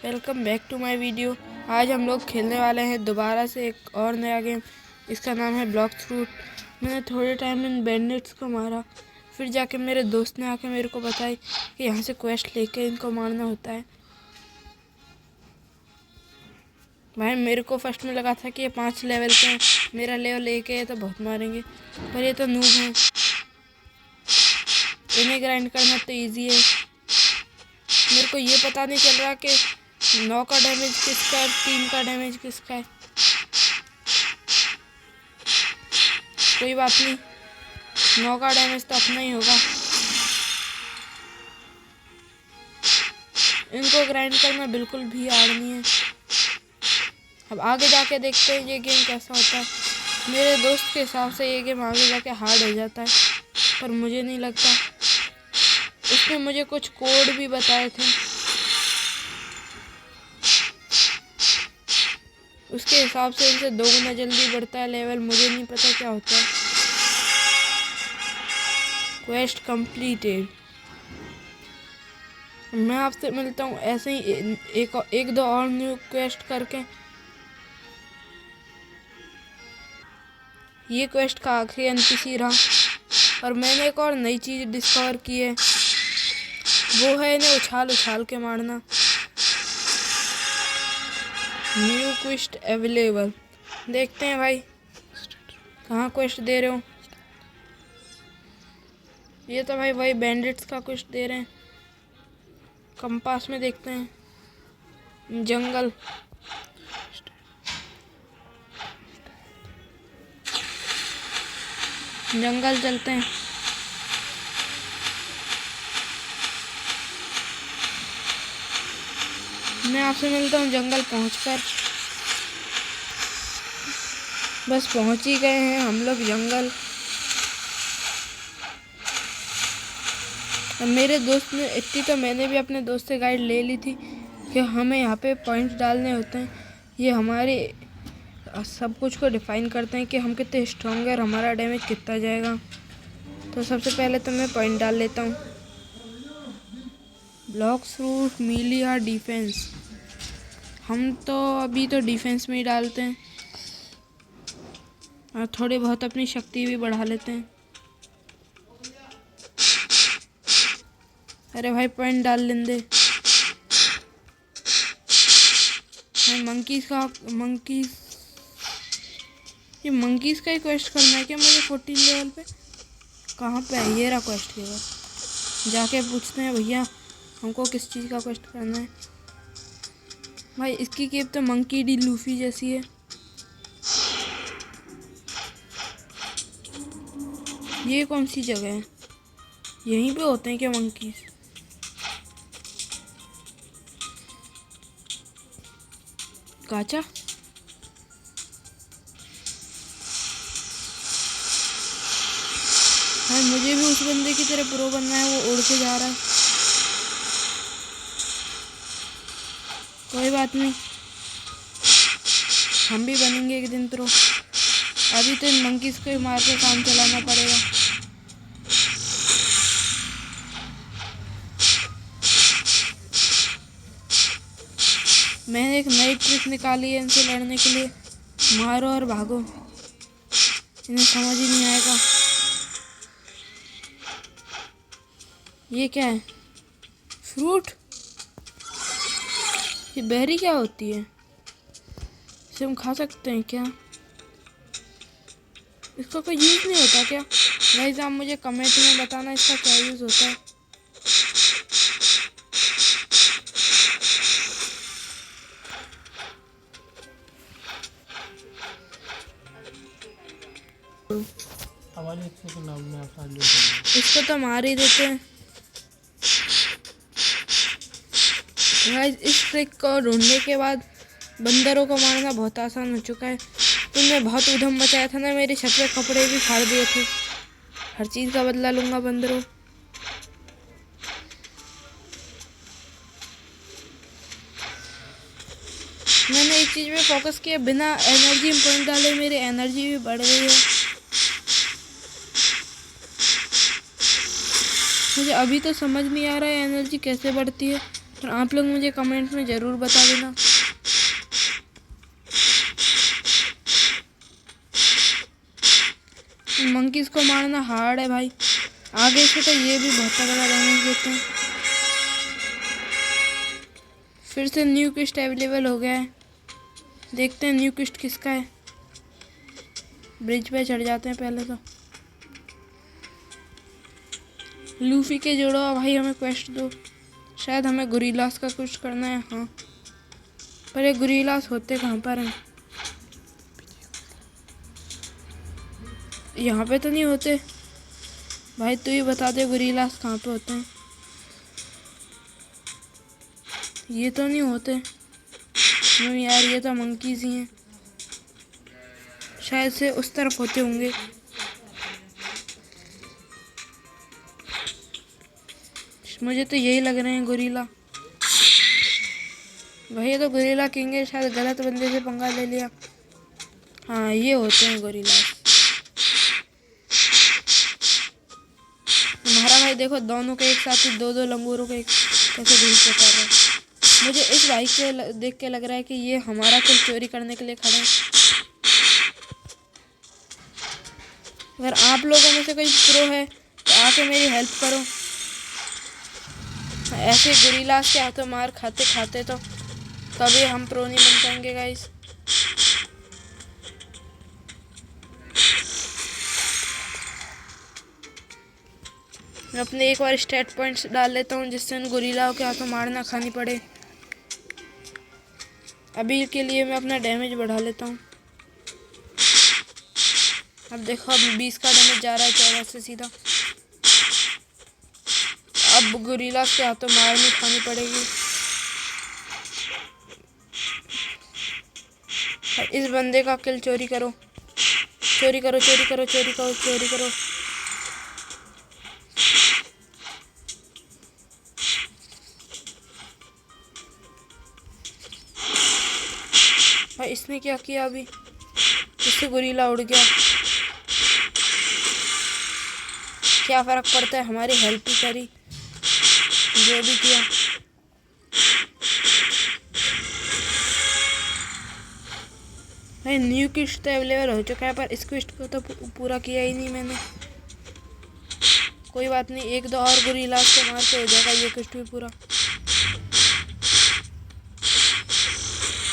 Welcome back to my video. आज हम लोग खेलने वाले हैं दोबारा से एक और नया गेम। इसका नाम है ब्लॉक्स फ्रूट। मैंने थोड़े टाइम में बैंडिट्स को मारा, फिर जाके मेरे दोस्त ने आके मेरे को बताई कि यहाँ से क्वेस्ट लेके इनको मारना होता है। भाई मेरे को फर्स्ट में लगा था कि ये 5 लेवल के हैं, मेरा लेवल 1 है तो बहुत मारेंगे, पर ये तो नूब हैं। इन्हें ग्राइंड करना तो ईजी है। मेरे को ये पता नहीं चल रहा कि 9 का डैमेज किसका है, 3 का डैमेज किसका है। कोई बात नहीं, 9 का डैमेज तो अपना ही होगा। इनको ग्राइंड करना बिल्कुल भी हार्ड नहीं है। अब आगे जाके देखते हैं ये गेम कैसा होता है। मेरे दोस्त के हिसाब से ये गेम आगे जाके हार्ड हो जाता है, पर मुझे नहीं लगता। उसने मुझे कुछ कोड भी बताए थे, उसके हिसाब से इनसे 2 गुना जल्दी बढ़ता है लेवल। मुझे नहीं पता क्या होता है। Quest completed. मैं आपसे मिलता हूँ ऐसे ही एक दो और न्यू क्वेस्ट करके। ये क्वेस्ट का आखिरी एनपीसी रहा और मैंने एक और नई चीज़ डिस्कवर की है, वो है इन्हें उछाल उछाल के मारना। New quest available. देखते हैं भाई कहाँ क्वेस्ट दे रहे हो। ये तो भाई वही बैंडिट्स का क्वेस्ट दे रहे हैं। कंपास में देखते हैं। जंगल, जंगल चलते हैं। मैं आपसे मिलता हूँ जंगल पहुँचकर। बस पहुँच ही गए हैं हम लोग जंगल। मेरे दोस्त ने इतनी तो मैंने भी अपने दोस्त से गाइड ले ली थी कि हमें यहाँ पे पॉइंट्स डालने होते हैं। ये हमारे सब कुछ को डिफाइन करते हैं कि हम कितने स्ट्रॉन्ग है और हमारा डैमेज कितना जाएगा। तो सबसे पहले तो मैं पॉइंट डाल लेता हूँ। ब्लॉक्स फ्रूट मीली या डिफेंस। हम तो अभी तो डिफेंस में ही डालते हैं और थोड़ी बहुत अपनी शक्ति भी बढ़ा लेते हैं। अरे भाई पॉइंट डाल लेंदे। मंकीज ये मंकीज का ही क्वेस्ट करना है क्या मुझे 14 लेवल पे? कहाँ पे है ये रहा क्वेस्ट केवल। जाके पूछते हैं भैया हमको किस चीज़ का क्वेस्ट करना है। भाई इसकी केप तो मंकी डी लूफी जैसी है। ये कौन सी जगह है? यहीं पे होते हैं क्या मंकीज? काचा भाई मुझे भी उस बंदे की तरह प्रो बनना है। वो उड़ के जा रहा है। कोई बात नहीं, हम भी बनेंगे एक दिन प्रो। अभी तो इन मंकीज को मार के काम चलाना पड़ेगा। मैंने एक नई ट्रिक निकाली है इनसे लड़ने के लिए। मारो और भागो, इन्हें समझ ही नहीं आएगा। ये क्या है? फ्रूट? ये बेरी क्या होती है? इसे हम खा सकते हैं क्या? इसका कोई यूज़ नहीं होता क्या? गाइस आप मुझे कमेंट में बताना इसका क्या यूज़ होता है। इसको तो मार ही देते हैं। गाइस इस ट्रिक को ढूंढने के बाद बंदरों को मारना बहुत आसान हो चुका है। तुमने बहुत उधम मचाया था ना, मेरी छत पे कपड़े भी फाड़ दिए थे। हर चीज़ का बदला लूँगा बंदरों। मैंने एक चीज़ में फोकस किया, बिना एनर्जी में पॉइंट डाले मेरी एनर्जी भी बढ़ गई है। मुझे अभी तो समझ नहीं आ रहा है एनर्जी कैसे बढ़ती है। और आप लोग मुझे कमेंट में ज़रूर बता देना। मंकीज़ को मारना हार्ड है भाई, आगे से तो ये भी बहुत तगड़ा डैमेज देते हैं। फिर से न्यू क्वेस्ट अवेलेबल हो गया है, देखते हैं न्यू क्वेस्ट किसका है। ब्रिज पे चढ़ जाते हैं पहले तो। लूफी के जोड़ो भाई, हमें क्वेस्ट दो। शायद हमें गोरिल्लास का कुछ करना है। हाँ, पर ये गोरिल्लास होते कहाँ पर हैं? यहाँ पे तो नहीं होते भाई, तू ही बता दे गोरिल्लास कहाँ पे होते हैं। ये तो नहीं होते यार, ये तो मंकीज़ ही हैं, शायद से उस तरफ होते होंगे। मुझे तो यही लग रहे हैं गोरिल्ला। भाई ये तो गोरिल्ला किंग है, शायद गलत बंदे से पंगा ले लिया। हाँ, ये होते हैं गोरिल्ला। हमारा भाई देखो, दोनों के एक साथ ही दो लंगूरों के कैसे दिल से कर रहे हैं। मुझे इस भाई के देख के लग रहा है कि ये हमारा किल चोरी करने के लिए खड़े हैं। अगर आप लोगों में से कोई प्रो है तो आके मेरी हेल्प करो। ऐसे गोरिल्लास के हाथों मार खाते खाते तो कभी हम प्रो नहीं बन पाएंगे गाइस। मैं अपने एक बार स्टैट पॉइंट्स डाल लेता हूँ, जिससे उन गोरिल्लाओं के हाथों मार ना खानी पड़े। अभी के लिए मैं अपना डैमेज बढ़ा लेता हूँ। अब देखो, अभी 20 का डैमेज जा रहा है 14 से सीधा। अब गोरिल्लास के हाथों मार नहीं खानी पड़ेगी। इस बंदे का किल चोरी करो, चोरी करो, चोरी करो, चोरी करो, चोरी करो। भाई इसने क्या किया? अभी इससे गोरिल्ला उड़ गया। क्या फर्क पड़ता है, हमारी हेल्प ही करी, जो भी किया। भाई न्यू क्वेस्ट अवेलेबल हो चुका है, पर इस क्वेस्ट को तो पूरा किया ही नहीं मैंने। कोई बात नहीं, एक दो और गोरिल्लास को मार के हो जाएगा ये क्वेस्ट भी पूरा।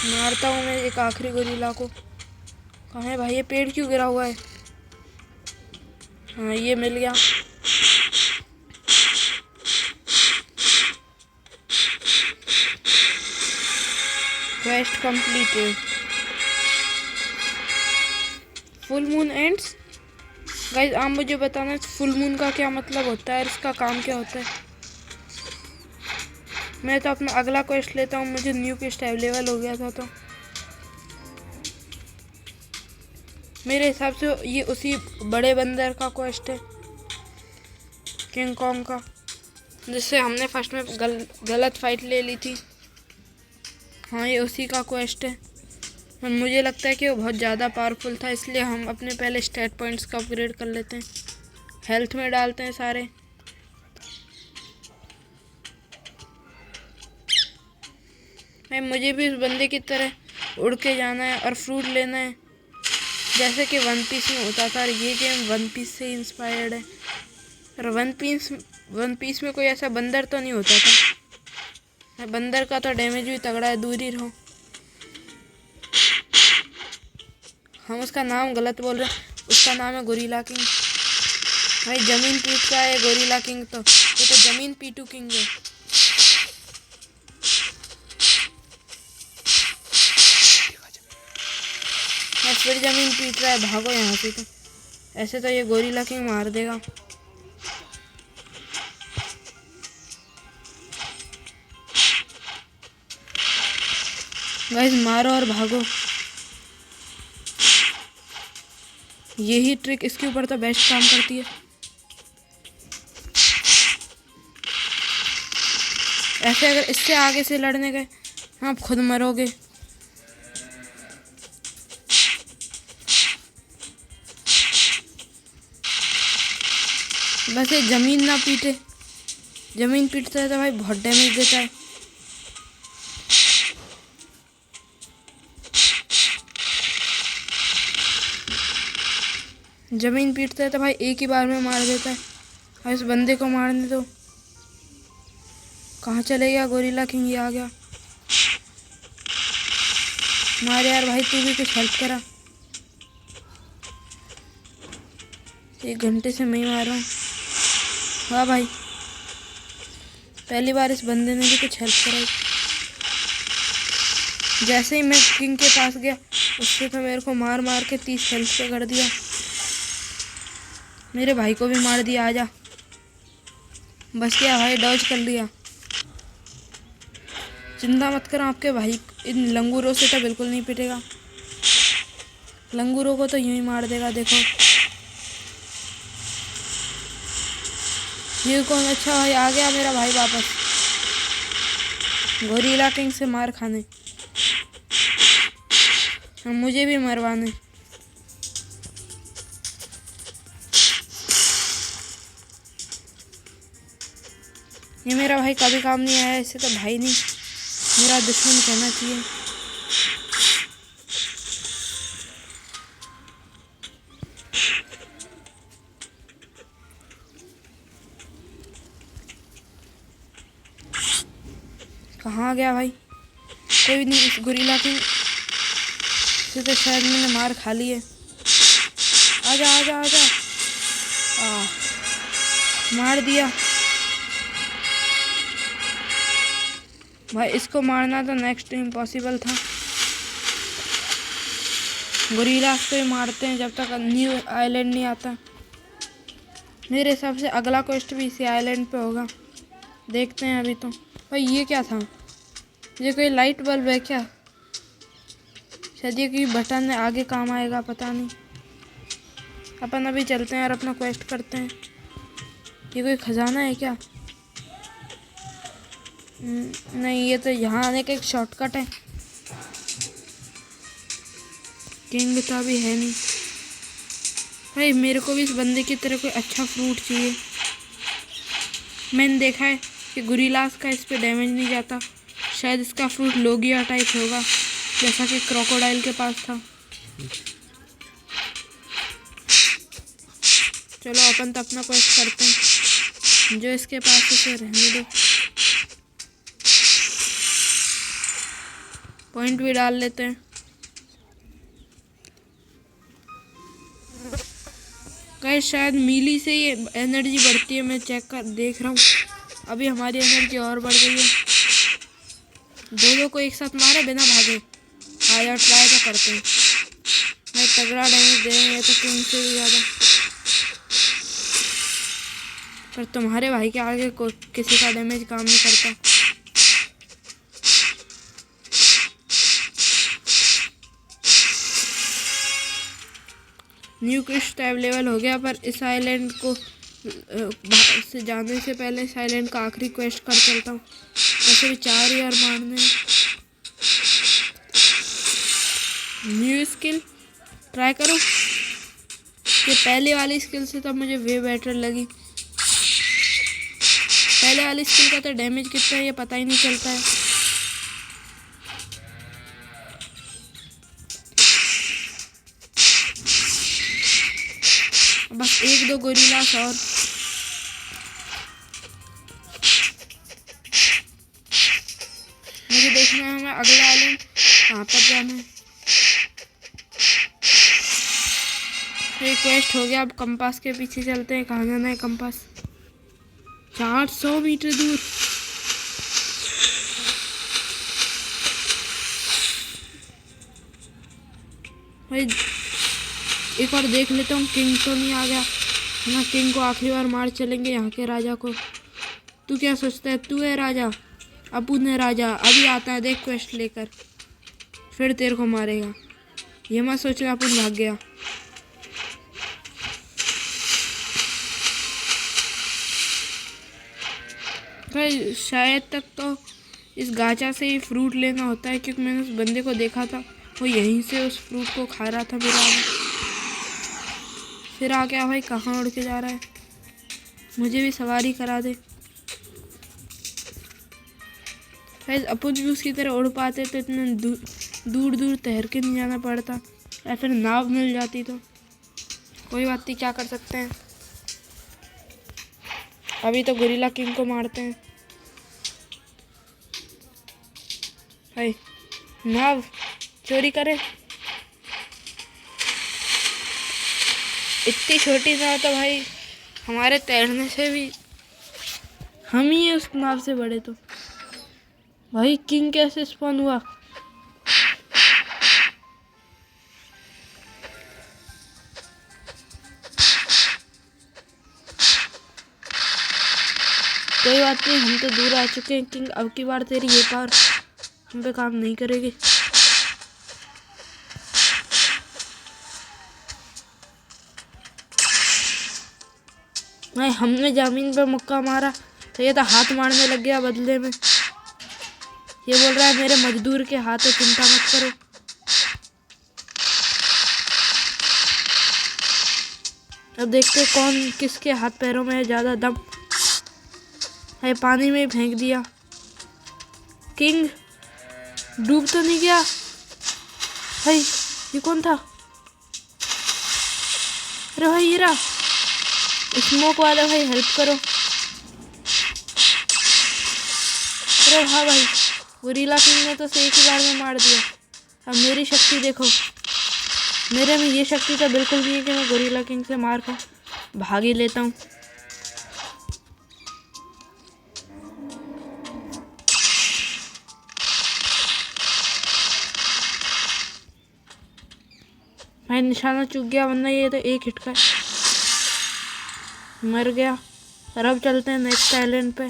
मारता हूँ मैं एक आखिरी गोरिल्ला को। कहाँ है भाई? ये पेड़ क्यों गिरा हुआ है? हाँ, ये मिल गया। Quest completed. Full moon ends. Guys आप मुझे बताना फुल मून का क्या मतलब होता है और इसका काम क्या होता है। मैं तो अपना अगला क्वेस्ट लेता हूँ, मुझे न्यू क्वेस्ट अवेलेबल हो गया था तो मेरे हिसाब से ये उसी बड़े बंदर का क्वेस्ट है, किंग कॉन्ग का, जिससे हमने फर्स्ट में गलत फाइट ले ली थी। हाँ, ये उसी का क्वेस्ट है। और मुझे लगता है कि वो बहुत ज़्यादा पावरफुल था, इसलिए हम अपने पहले स्टैट पॉइंट्स का अपग्रेड कर लेते हैं, हेल्थ में डालते हैं सारे। भाई मुझे भी उस बंदे की तरह उड़ के जाना है और फ्रूट लेना है, जैसे कि वन पीस में होता था। और ये गेम वन पीस से इंस्पायर्ड है। और वन पीस में कोई ऐसा बंदर तो नहीं होता था। बंदर का तो डैमेज भी तगड़ा है, दूर ही रहो। हम उसका नाम गलत बोल रहे हैं, उसका नाम है गोरिल्ला किंग। भाई जमीन पीट का है गोरिल्ला किंग, तो ये तो जमीन पीटू किंग है। फिर जमीन पीट रहा है, भागो यहाँ से। तो ऐसे तो ये गोरिल्ला किंग मार देगा। गाइस मारो और भागो, यही ट्रिक इसके ऊपर तो बेस्ट काम करती है। ऐसे अगर इससे आगे से लड़ने गए आप खुद मरोगे। बस ये ज़मीन ना पीटे, ज़मीन पीटता है तो भाई बहुत डैमेज देता है। ज़मीन पीटता है तो भाई एक ही बार में मार देता है। और इस बंदे को मारने दो। कहाँ चले गया गोरिल्ला किंग? ये आ गया। मार यार भाई, तू भी कुछ हेल्प करा। 1 घंटे से मैं ही मार रहा हूँ। वाह भाई, पहली बार इस बंदे ने भी कुछ हेल्प कराई। जैसे ही मैं किंग के पास गया उससे तो मेरे को मार मार के 30 हेल्प पे कर दिया। मेरे भाई को भी मार दिया। आजा, बच गया भाई, डॉज कर लिया। चिंता मत करो, आपके भाई इन लंगूरों से तो बिल्कुल नहीं पिटेगा। लंगूरों को तो यूं ही मार देगा। देखो ये कौन? अच्छा भाई आ गया मेरा भाई वापस गोरिल्ला किंग से मार खाने। मुझे भी मरवाने। ये मेरा भाई कभी काम नहीं आया। इससे तो भाई नहीं, मेरा दुश्मन कहना चाहिए। कहाँ गया भाई? कोई नहीं, इस गोरिल्ला किंग से तो शायद मैंने मार खा ली है। आजा आजा आजा। मार दिया भाई। इसको मारना तो नेक्स्ट इम्पॉसिबल था। गोरिल्ला को ही मारते हैं जब तक न्यू आइलैंड नहीं आता। मेरे हिसाब से अगला क्वेस्ट भी इसी आइलैंड पे होगा। देखते हैं अभी तो। भाई ये क्या था? ये कोई लाइट बल्ब है क्या? शायद ये कोई बटन है, आगे काम आएगा, पता नहीं। अपन अभी चलते हैं और अपना क्वेस्ट करते हैं। ये कोई खजाना है क्या? नहीं, ये तो यहाँ आने का एक शॉर्टकट है। किंग तो अभी है नहीं। भाई मेरे को भी इस बंदे की तरह कोई अच्छा फ्रूट चाहिए। मैंने देखा है कि गोरिल्लास का इस पे डैमेज नहीं जाता। शायद इसका फ्रूट लोगिया टाइप होगा, जैसा कि क्रोकोडाइल के पास था। चलो अपन तो अपना क्वेस्ट करते हैं। जो इसके पास है उसे रहने दो। पॉइंट भी डाल लेते हैं। गाइस शायद मीली से ये एनर्जी बढ़ती है। मैं चेक कर देख रहा हूँ। अभी हमारी एनर्जी और बढ़ गई है। दोनों को एक साथ मारे बिना भागे। आजा ट्राई तो करते हैं। मैं तगड़ा डैमेज दे रहे हैं तो किंग से भी ज़्यादा। पर तुम्हारे भाई के आगे किसी का डैमेज काम नहीं करता। न्यू क्वेस्ट अवेलेबल हो गया, पर इस आइलैंड को से जाने से पहले इस आइलैंड का आखिरी क्वेस्ट कर चलता हूँ। वैसे भी 4 यार मारने। न्यू स्किल ट्राई करो। ये पहले वाली स्किल से तो मुझे वे बेटर लगी। पहले वाली स्किल का तो डैमेज कितना है ये पता ही नहीं चलता है। बस 1-2 गोरिल्लास और। मुझे देखना है हमें अगला आइलैंड कहाँ पर जाना है। रिक्वेस्ट हो गया। अब कंपास के पीछे चलते हैं। कहाँ जाना है? कंपास 400 मीटर दूर। भाई एक बार देख लेता हूँ किंग तो नहीं आ गया। ना किंग को आखिरी बार मार चलेंगे यहाँ के राजा को। तू क्या सोचता है तू है राजा? अपुन है राजा, अभी आता है देख क्वेस्ट लेकर, फिर तेरे को मारेगा। ये मत सोच रहा अपुन भाग गया। भाई शायद तक तो इस गाचा से ही फ्रूट लेना होता है, क्योंकि मैंने उस बंदे को देखा था वो यहीं से उस फ्रूट को खा रहा था मेरा। फिर आ गया भाई, कहाँ उड़ के जा रहा है? मुझे भी सवारी करा दे। भाई अपन भी उसकी तरह उड़ पाते तो इतने दूर दूर तैर के नहीं जाना पड़ता, या फिर नाव मिल जाती तो। कोई बात नहीं, क्या कर सकते हैं। अभी तो गोरिल्ला किंग को मारते हैं। भाई नाव चोरी करे, इतनी छोटी नाव तो भाई हमारे तैरने से भी हम ही है उस नाव से बड़े। तो भाई किंग कैसे स्पॉन हुआ? कोई बात नहीं, हम तो दूर आ चुके हैं किंग। अब की बार तेरी ये पावर हम पे काम नहीं करेगी। नहीं, हमने जमीन पे मुक्का मारा तो ये तो हाथ मारने लग गया बदले में। ये बोल रहा है मेरे मजदूर के हाथ है, चिंता मत करो। अब देखते कौन किसके हाथ पैरों में है ज़्यादा दम। है पानी में फेंक दिया। किंग डूब तो नहीं गया? भाई ये कौन था? अरे भाई ये रहा स्मोक वाला, भाई हेल्प करो। अरे हाँ भाई, गोरिल्ला किंग ने तो एक ही बार में मार दिया। अब मेरी शक्ति देखो, मेरे में ये शक्ति तो बिल्कुल नहीं है कि मैं गोरिल्ला किंग से मार कर भाग ही लेता हूँ। भाई निशाना चूक गया, वरना ये तो एक हिट का मर गया। और अब चलते हैं नेक्स्ट आइलैंड पे।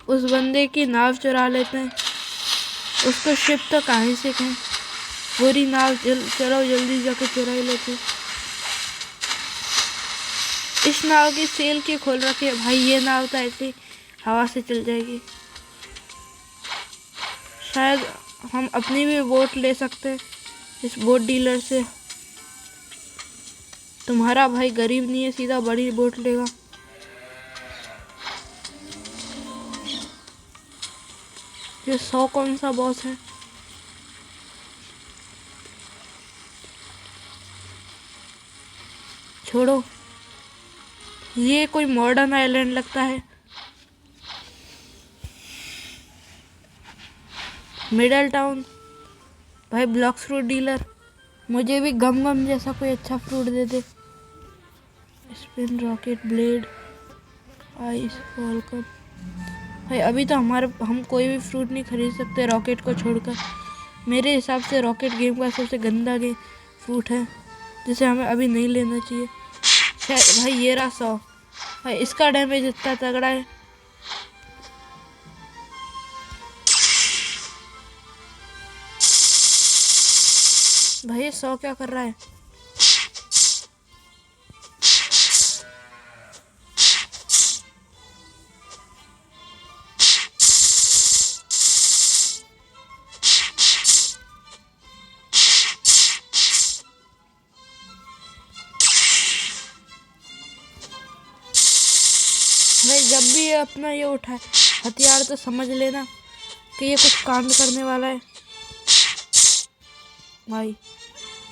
उस बंदे की नाव चुरा लेते हैं। उसको शिप तो कहाँ से कहें, पूरी नाव चलो जल्दी जाके चुरा ही लेते हैं। इस नाव की सेल क्यों खोल रखी है भाई? ये नाव तो ऐसे हवा से चल जाएगी। शायद हम अपनी भी बोट ले सकते हैं इस बोट डीलर से। तुम्हारा भाई गरीब नहीं है, सीधा बड़ी बोट लेगा। ये 100 कौन सा बॉस है? छोड़ो, ये कोई मॉडर्न आइलैंड लगता है। मिडल टाउन भाई, ब्लॉक फ्रूट डीलर। मुझे भी गम गम जैसा कोई अच्छा फ्रूट दे दे। Spin rocket blade ice falcon. भाई अभी तो हम कोई भी फ्रूट नहीं खरीद सकते रॉकेट को छोड़कर। मेरे हिसाब से रॉकेट गेम का सबसे गंदा फ्रूट है, जिसे हमें अभी नहीं लेना चाहिए। भाई ये रहा 100। भाई इसका डैमेज इतना तगड़ा है। भाई 100 क्या कर रहा है? भाई जब भी ये अपना ये उठाए हथियार तो समझ लेना कि ये कुछ कांड करने वाला है। भाई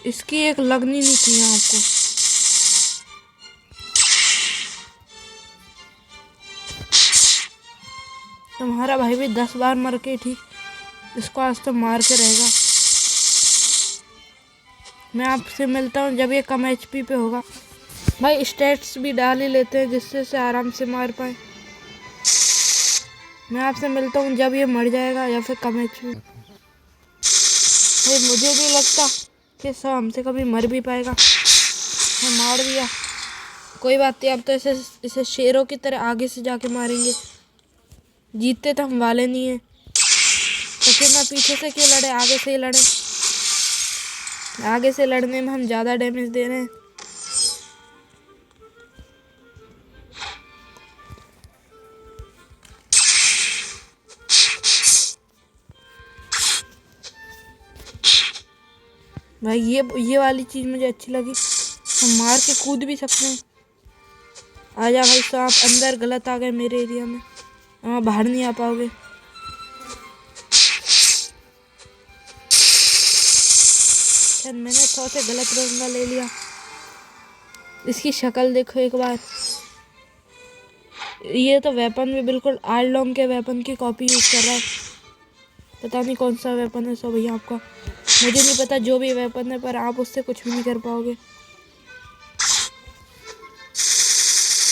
इसकी एक लगनी नहीं चाहिए आपको। तुम्हारा भाई भी 10 बार मर के ठीक, इसको आज तो मार के रहेगा। मैं आपसे मिलता हूँ जब ये कम एचपी पे होगा। भाई स्टेट्स भी डाल ही लेते हैं जिससे से आराम से मार पाए। मैं आपसे मिलता हूँ जब ये मर जाएगा या फिर कम एचपी। भाई मुझे नहीं लगता कि 100 हमसे कभी मर भी पाएगा। मैं मार दिया, कोई बात नहीं। अब तो इसे शेरों की तरह आगे से जाके मारेंगे। जीतते तो हम वाले नहीं है, तो फिर मैं पीछे से क्यों लड़े, आगे से ही लड़े। आगे से लड़ने में हम ज़्यादा डैमेज दे रहे हैं। भाई ये वाली चीज़ मुझे अच्छी लगी, हम मार के कूद भी सकते हैं। आजा भाई सांप, अंदर गलत आ गए मेरे एरिया में, वहाँ बाहर नहीं आ पाओगे। मैंने 100 से गलत बंदा ले लिया। इसकी शक्ल देखो एक बार। ये तो वेपन भी बिल्कुल आर्लोंग के वेपन की कॉपी यूज़ कर रहा है। पता नहीं कौन सा वेपन है सो भैया आपका, मुझे नहीं पता जो भी वेपन है, पर आप उससे कुछ भी नहीं कर पाओगे,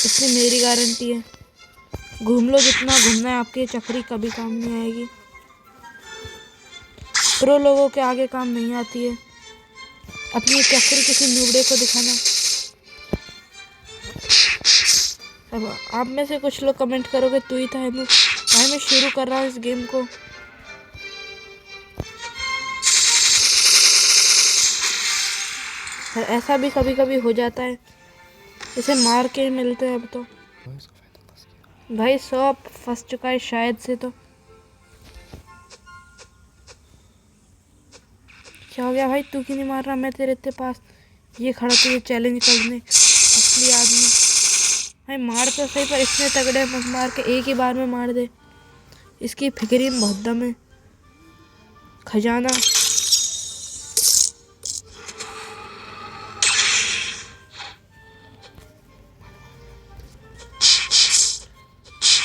इसकी मेरी गारंटी है। घूम लो जितना घूमना है, आपकी चक्री कभी काम नहीं आएगी। प्रो लोगों के आगे काम नहीं आती है अपनी चक्री किसी नुबड़े को दिखाना। अब आप में से कुछ लोग कमेंट करोगे तू ही था नूब। भाई मैं शुरू कर रहा हूँ इस गेम को। ऐसा भी कभी कभी हो जाता है, इसे मार के मिलते हैं अब तो। भाई 100 फंस चुका है शायद से। तो क्या हो गया भाई, तू क्यों नहीं मार रहा? मैं तेरे इतने पास ये खड़ा तुझे चैलेंज करने, असली आदमी। भाई मार तो सही, पर इतने तगड़े मत मार के एक ही बार में मार दे। इसकी फिक्री में बहुत दम है। खजाना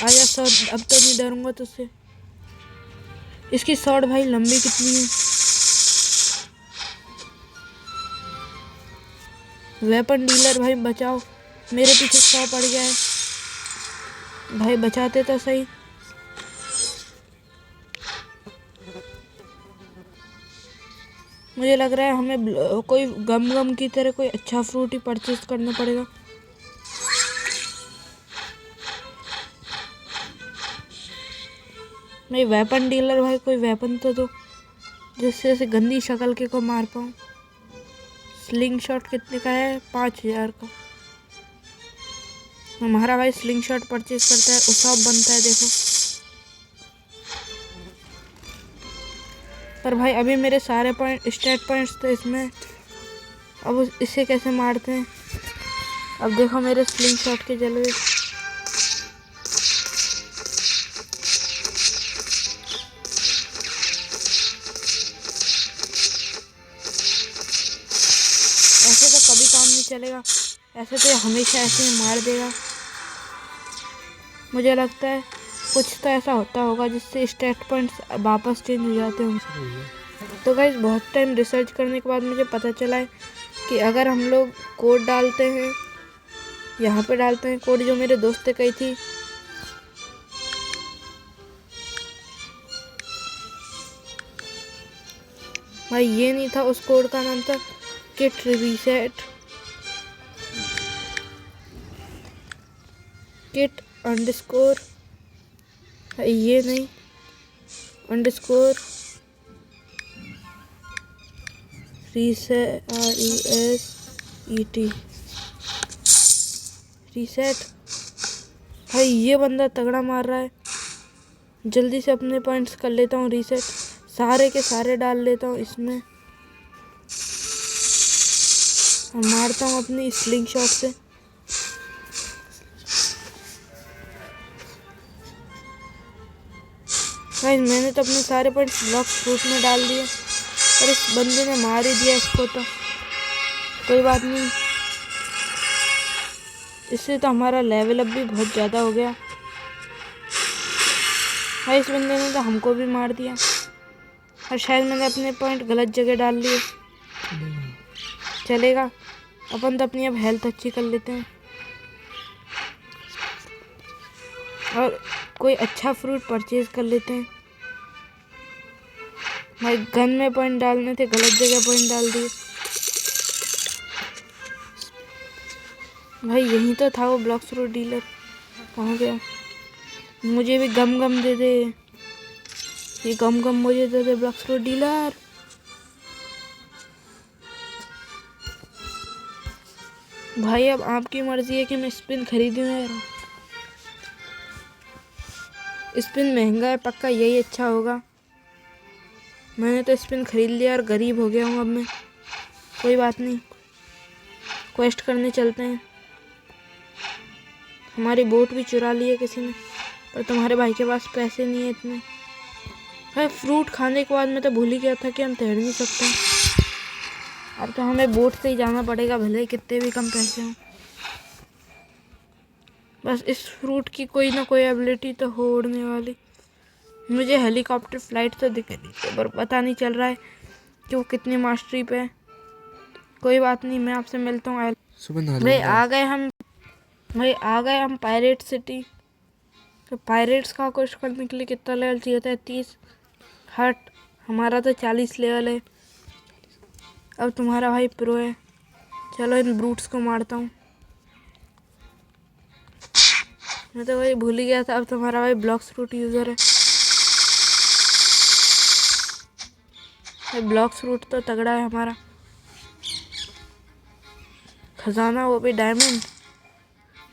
आजा शॉट, अब तो नहीं डरूंगा तुझसे। इसकी शॉट भाई लंबी कितनी है। वेपन डीलर भाई बचाओ, मेरे पीछे 100 पड़ गया है। भाई बचाते तो सही। मुझे लग रहा है हमें कोई गम की तरह कोई अच्छा फ्रूट ही परचेज करना पड़ेगा। नहीं वेपन डीलर भाई कोई वेपन तो दो जिससे ऐसे गंदी शक्ल के को मार पाऊँ। स्लिंग शॉट कितने का है? 5000 का। हमारा भाई स्लिंग शॉट परचेज करता है, उसब बनता है देखो। पर भाई अभी मेरे सारे पॉइंट स्टेट पॉइंट्स तो इसमें, अब इसे कैसे मारते हैं? अब देखो मेरे स्लिंग शॉट के जलवे। ऐसे तो कभी काम नहीं चलेगा, ऐसे तो हमेशा ऐसे ही मार देगा। मुझे लगता है कुछ तो ऐसा होता होगा जिससे स्टेट पॉइंट्स वापस चेंज हो जाते होंगे। तो गाइस बहुत टाइम रिसर्च करने के बाद मुझे पता चला है कि अगर हम लोग कोड डालते हैं, यहाँ पे डालते हैं कोड जो मेरे दोस्त ने कही थी, भाई ये नहीं था, उस कोड का नाम था किट रीसेट, किट अंडरस्कोर, ये नहीं अंडरस्कोर रीसेट, RESET रीसेट। भाई ये बंदा तगड़ा मार रहा है, जल्दी से अपने पॉइंट्स कर लेता हूँ रीसेट, सारे के सारे डाल लेता हूँ इसमें और मारता हूँ अपनी स्लिंग शॉट से। भाई मैंने तो अपने सारे पॉइंट्स ब्लॉक फ्रूट में डाल दिए, पर इस बंदे ने मार ही दिया इसको। तो कोई बात नहीं, इससे तो हमारा लेवल अप भी बहुत ज़्यादा हो गया। भाई इस बंदे ने तो हमको भी मार दिया, और शायद मैंने अपने पॉइंट गलत जगह डाल लिए। चलेगा, अपन तो अपनी अब हेल्थ अच्छी कर लेते हैं और कोई अच्छा फ्रूट परचेज कर लेते हैं। भाई गन में पॉइंट डालने थे, गलत जगह पॉइंट डाल दिए। भाई यहीं तो था वो ब्लॉक फ्रूट डीलर, कहाँ गया? मुझे भी गम दे दे, ये गम मुझे दे दे ब्लॉक फ्रूट डीलर। भाई अब आपकी मर्जी है कि मैं स्पिन खरीदूं यार। स्पिन महंगा है, पक्का यही अच्छा होगा। मैंने तो स्पिन खरीद लिया और गरीब हो गया हूँ अब मैं। कोई बात नहीं, क्वेस्ट करने चलते हैं। हमारी बोट भी चुरा ली है किसी ने, पर तुम्हारे भाई के पास पैसे नहीं है इतने। भाई फ्रूट खाने के बाद मैं तो भूल ही गया था कि हम तैर नहीं सकते। अब तो हमें बोट से ही जाना पड़ेगा, भले ही कितने भी कम पैसे हों। बस इस फ्रूट की कोई ना कोई एबिलिटी तो हो उड़ने वाली। मुझे हेलीकॉप्टर फ्लाइट तो दिख रही है, पर पता नहीं चल रहा है कि वो कितनी मास्टरी पे है। कोई बात नहीं, मैं आपसे मिलता हूँ। भाई आ गए हम पायरेट सिटी। तो पायरेट्स का क्वेश्चन करने के लिए कितना लेवल चाहिए था? 30। हट, हमारा तो 40 लेवल है। अब तुम्हारा भाई प्रो है। चलो इन ब्रूट्स को मारता हूँ। मैं तो भाई भूल ही गया था, अब तुम्हारा भाई ब्लॉक्स फ्रूट यूज़र है। ब्लॉक्स फ्रूट तो तगड़ा है हमारा। खजाना, वो भी डायमंड।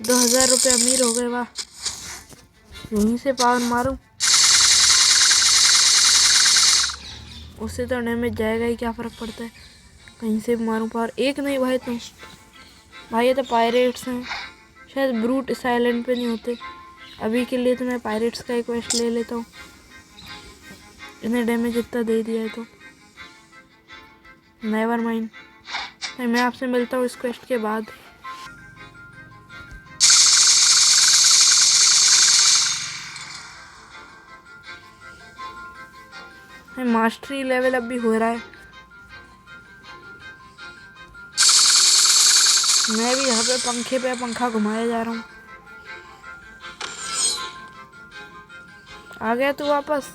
2000 रुपये अमीर हो गए, वाह। यहीं से पावर मारूं, उससे तो डैमेज जाएगा ही, क्या फ़र्क पड़ता है। कहीं से भी मारूं पावर। एक नहीं भाई, तुम भाई ये तो पायरेट्स हैं। शायद ब्रूट इस आइलैंड पे नहीं होते। अभी के लिए तो मैं पायरेट्स का एक क्वेस्ट ले लेता हूँ। इन्हें डैमेज इतना दे दिया है तो नेवर माइंड। मैं आपसे मिलता हूँ इस क्वेस्ट के बाद। मास्टरी लेवल अब भी हो रहा है। मैं भी यहाँ पे पंखे पे पंखा घुमाया जा रहा हूँ। आ गया तू वापस?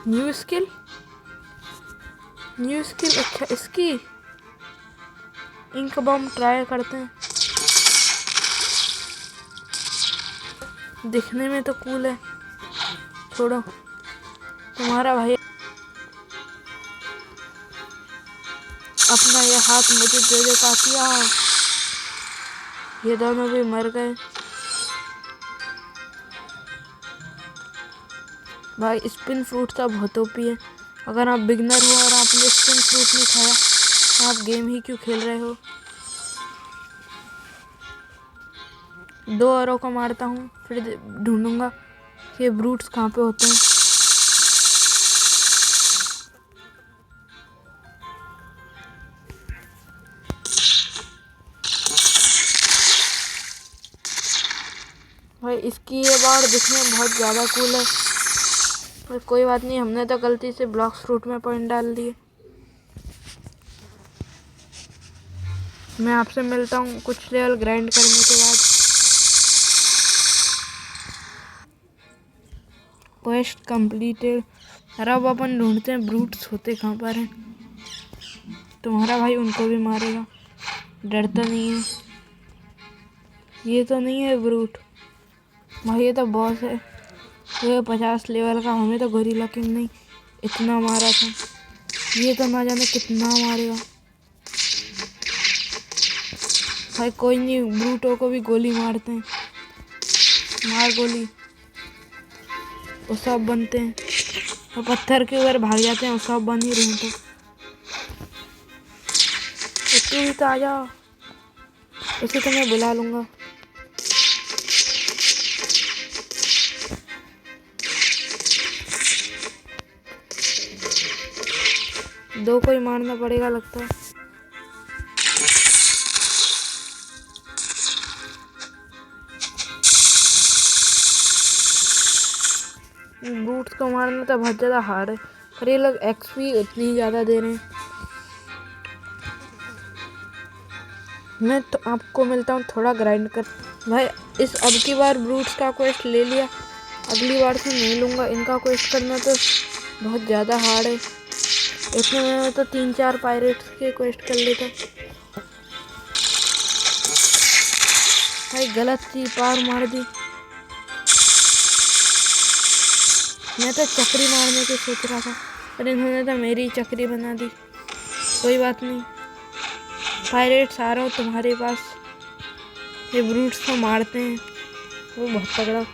न्यू स्किल, अच्छा इसकी इंक बम ट्राई करते हैं। दिखने में तो कूल है। छोड़ो, तुम्हारा भाई अपना ये हाथ मुझे दे दे कातिया। ये दोनों भी मर गए। भाई स्पिन फ्रूट तो बहुत ओपी है। अगर आप बिगनर हो और आपने स्पिन फ्रूट नहीं खाया तो आप गेम ही क्यों खेल रहे हो। 2 औरों को मारता हूँ, फिर ढूंढूंगा कि ब्रूट्स कहाँ पे होते हैं। भाई इसकी ये बार दिखने में बहुत ज़्यादा कूल है, पर कोई बात नहीं, हमने तो गलती से ब्लॉक्स फ्रूट में पॉइंट डाल दिए। मैं आपसे मिलता हूँ कुछ लेवल ग्राइंड करने के बाद। Quest completed. अरे अब अपन ढूंढते हैं ब्रूट्स होते कहाँ पर हैं। तुम्हारा भाई उनको भी मारेगा, डरता नहीं है। ये तो नहीं है ब्रूट भाई, ये तो बॉस है। ये 50 लेवल का, हमें तो गोरिल्ला किंग नहीं इतना मारा था। ये तो ना जाने कितना मारेगा। भाई कोई नहीं, ब्रूटों को भी गोली मारते हैं। मार गोली, वो सब बनते हैं। वो पत्थर के ऊपर भाग जाते हैं, वो सब बन ही रहे हैं। तो तू ही तो आ जा, उसे तो मैं बुला लूँगा। दो को ही मारना पड़ेगा लगता है। ब्रूट्स को मारना तो बहुत ज़्यादा हार्ड है, पर ये लोग एक्सपी उतनी ज़्यादा दे रहे हैं। मैं तो आपको मिलता हूँ थोड़ा ग्राइंड कर। भाई इस अब की बार ब्रूट्स का क्वेस्ट ले लिया, अगली बार से नहीं लूँगा। इनका क्वेस्ट करना तो बहुत ज़्यादा हार्ड है। इतने में तो 3-4 पायरेट्स के क्वेस्ट कर लेता। भाई गलत चीज पार मार दी। मैं तो चक्री मारने की सोच रहा था, पर इन्होंने तो मेरी चक्री बना दी। कोई बात नहीं, पायरेट्स आ रहा हूँ तुम्हारे पास। ये ब्रूट्स को मारते हैं, वो बहुत तगड़ा।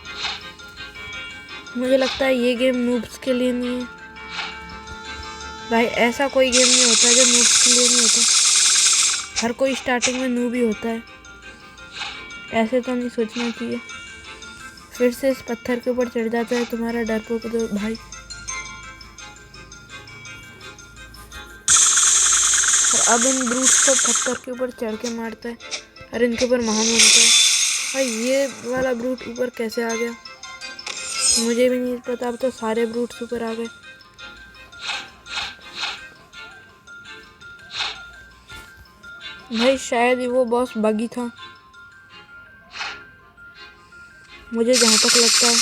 मुझे लगता है ये गेम नूब्स के लिए नहीं है। भाई ऐसा कोई गेम नहीं होता जो नूब्स के लिए नहीं होता। हर कोई स्टार्टिंग में नूब ही होता है, ऐसे तो नहीं सोचना चाहिए। फिर से इस पत्थर के ऊपर चढ़ जाता है तुम्हारा डरपोक भाई। अब इन ब्रूट्स को पत्थर के ऊपर चढ़ के मारता है और इनके ऊपर महान बनता है। भाई ये वाला ब्रूट ऊपर कैसे आ गया मुझे भी नहीं पता। अब तो सारे ब्रूट्स ऊपर आ गए। भाई शायद वो बॉस बगी था, मुझे जहाँ तक लगता है।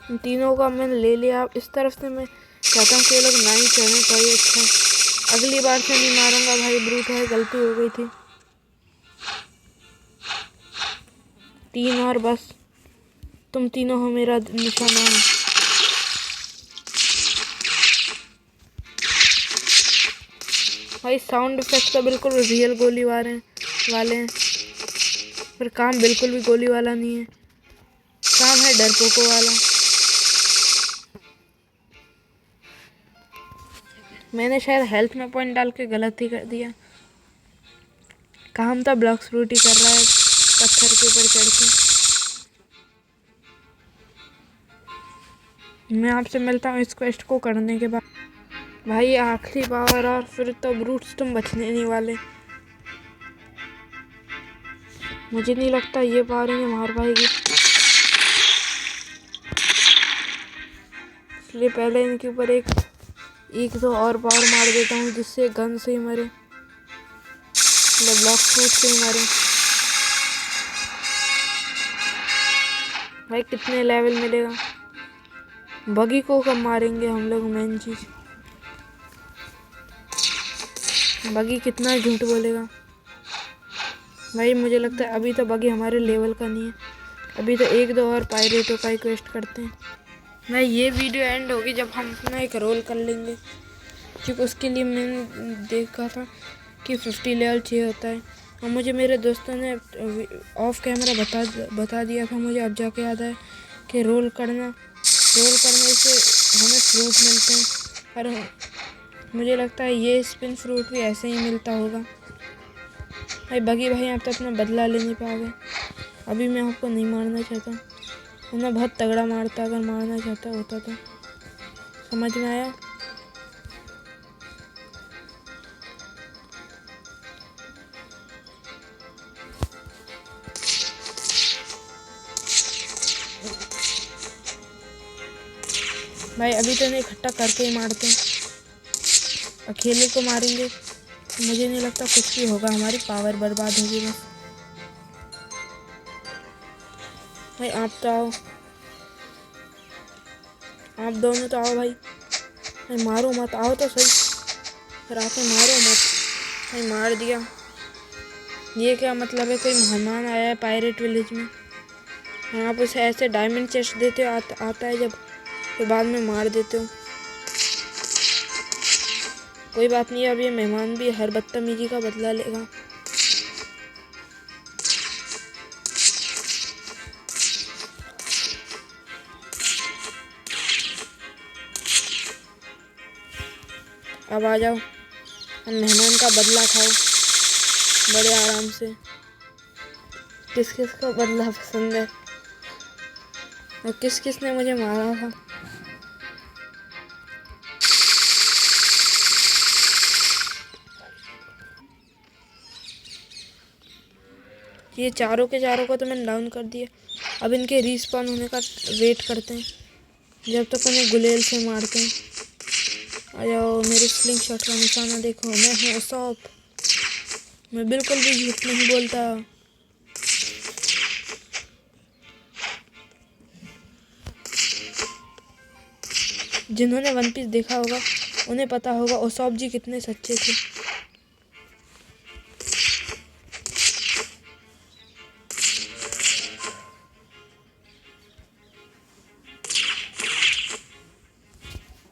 इन तीनों का मैंने ले लिया। अब इस तरफ से मैं चाहता हूँ कि ये लोग ना ही चढ़ें तो ये अच्छा है। अगली बार से नहीं मारूंगा भाई, ब्रूट है, गलती हो गई थी। 3 और बस, तुम तीनों हो मेरा निशाना। भाई साउंड इफेक्ट तो बिल्कुल रियल गोली वाले हैं, पर काम बिल्कुल भी गोली वाला नहीं है, काम है डरपोको वाला। मैंने शायद हेल्थ में पॉइंट डाल के गलत ही कर दिया। काम था ब्लॉक्स फ्रूट ही कर रहा है पत्थर के ऊपर चढ़ के। मैं आपसे मिलता हूँ इस क्वेस्ट को करने के बाद। भाई आखिरी पावर और फिर तो ब्रूट्स तुम बचने नहीं वाले। मुझे नहीं लगता ये पावर इन्हें मार पाएगी, इसलिए पहले इनके ऊपर एक दो और पावर मार देता हूँ जिससे गन से ही मरे, ब्लॉक फ्रूट से ही मरे। भाई कितने लेवल मिलेगा? बगी को कब मारेंगे हम लोग? मेन चीज बगी कितना झूठ बोलेगा। भाई मुझे लगता है अभी तो बगी हमारे लेवल का नहीं है, अभी तो 1-2 और पायरेटों का ही क्वेस्ट करते हैं। भाई ये वीडियो एंड होगी जब हम अपना एक रोल कर लेंगे, क्योंकि उसके लिए मैंने देखा था कि 50 लेवल चाहिए होता है, और मुझे मेरे दोस्तों ने ऑफ कैमरा बता दिया था। मुझे अब जाके याद है कि रोल करने से हमें फ्रूट मिलते हैं, और मुझे लगता है ये स्पिन फ्रूट भी ऐसे ही मिलता होगा। भाई बगी भाई आप तो अपना बदला ले नहीं पाओगे। अभी मैं आपको नहीं मारना चाहता, वरना बहुत तगड़ा मारता अगर मारना चाहता होता तो। समझ में आया? भाई अभी तो नहीं, इकट्ठा करके ही मारते हैं। अकेले को मारेंगे तो मुझे नहीं लगता कुछ भी होगा, हमारी पावर बर्बाद होगी बस। भाई आप तो आओ, आप दोनों तो आओ भाई। भाई मारो मत, आओ तो सही, फिर आके मारो मत। भाई मार दिया, ये क्या मतलब है? कोई मेहमान आया है पायरेट विलेज में, आप उसे ऐसे डायमंड चेस्ट देते हो आता है जब, फिर बाद में मार देते हो। कोई बात नहीं, अब ये मेहमान भी हर बदतमीजी का बदला लेगा। अब आ जाओ, अब मेहमान का बदला खाओ बड़े आराम से। किस किस को बदला पसंद है और किस किस ने मुझे मारा था? ये चारों के चारों को तो मैंने डाउन कर दिया। अब इनके रिस्पॉन होने का वेट करते हैं, जब तक उन्हें गुलेल से मारते हैं। आ जाओ, मेरे स्लिंग शॉट का निशाना देखो, मैं हूँ उसॉप, मैं बिल्कुल भी झूठ नहीं बोलता। जिन्होंने वन पीस देखा होगा उन्हें पता होगा उसॉप जी कितने सच्चे थे।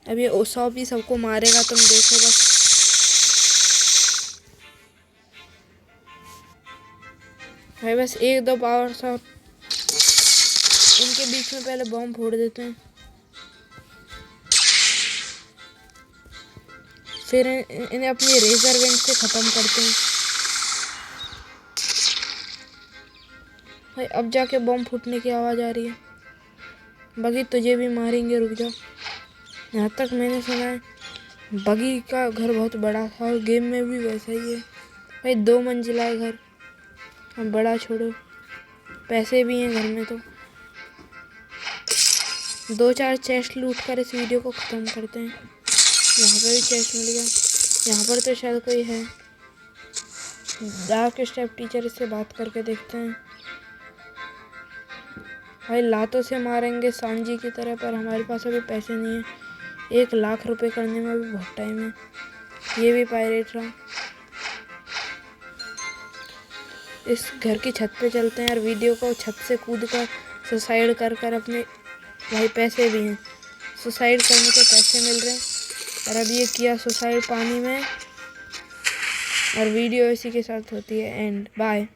अब ये उसॉप भी सबको मारेगा, तुम देखो बस। भाई बस 1-2 पावर शॉट इनके बीच में पहले बॉम्ब फोड़ देते हैं, फिर इन्हें अपनी रेजर वेंट से ख़त्म करते हैं। भाई अब जाके बॉम्ब फूटने की आवाज़ आ रही है। बगी तुझे भी मारेंगे, रुक जा। यहाँ तक मैंने सुना है बगी का घर बहुत बड़ा था और गेम में भी वैसा ही है। भाई 2 मंजिला है घर, अब बड़ा छोड़ो, पैसे भी हैं घर में तो 2-4 चेस्ट लूट कर इस वीडियो को ख़त्म करते हैं। यहाँ पर भी चेस्ट मिल गया। यहाँ पर तो शायद कोई है। डार्क स्टेप टीचर, इससे बात करके देखते हैं। भाई लातों से मारेंगे सांजी की तरह, पर हमारे पास अभी पैसे नहीं है। 1 लाख रुपए करने में भी बहुत टाइम है। ये भी पायरेट रहा। इस घर की छत पे चलते हैं और वीडियो को छत से कूद कर सुसाइड कर अपने, भाई पैसे भी हैं, सुसाइड करने के पैसे मिल रहे हैं। और अब ये किया सुसाइड पानी में, और वीडियो इसी के साथ होती है एंड। बाय।